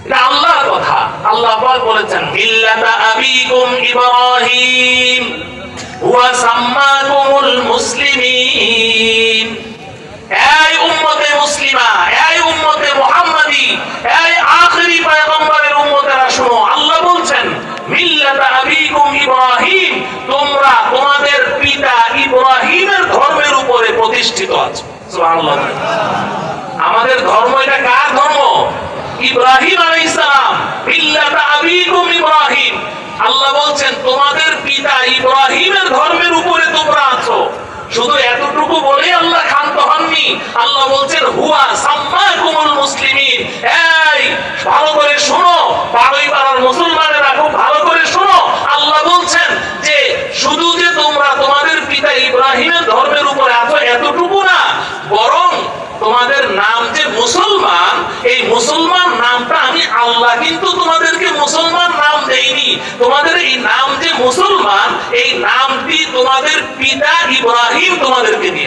এটা আল্লাহর কথা। আল্লাহ পাক বলেছেন মিল্লাতা আবিকুম ইব্রাহিম হুয়া সাম্মাকুমুল মুসলিমিন। এই উম্মতে মুসলিমা, এই উম্মতে মুহাম্মাদি, এই আখিরি পয়গম্বরের উম্মতেরা শুনো, আল্লাহ বলছেন মিল্লাতা আবিকুম ইব্রাহিম, তোমরা তোমাদের পিতা ইব্রাহিমের ধর্মের উপরে প্রতিষ্ঠিত আছো। সুবহানাল্লাহ। আমাদের ধর্ম, এটা কার ধর্ম? ইব্রাহিম আলাইহিস সালাম। মিল্লাতা আবিকুম ইব্রাহিম, আল্লাহ বলছেন তোমাদের পিতা ইব্রাহিমের ধর্মের উপরে তোমরা আছো। শুধু এতটুকু বলে আল্লাহ ক্ষান্ত হননি, আল্লাহ বলছেন হুয়া সাম্মাকুমুল মুসলিমিন। এই ভালো করে শোনো, বাড়ি পাড়ার মুসলমানেরা খুব ভালো করে শোনো, আল্লাহ বলছেন যে শুধু যে তোমরা তোমাদের পিতা ইব্রাহিমের ধর্মের উপরে আছো এতটুকু না, বরং তোমাদের নাম যে মুসলমান, এই মুসলমান নামটা আমি আল্লাহ কিন্তু তোমাদেরকে মুসলমান নাম দেইনি। তোমাদের এই নাম যে মুসলমান, এই নামটি তোমাদের পিতা ইব্রাহিম তোমাদেরকে দিয়েছে।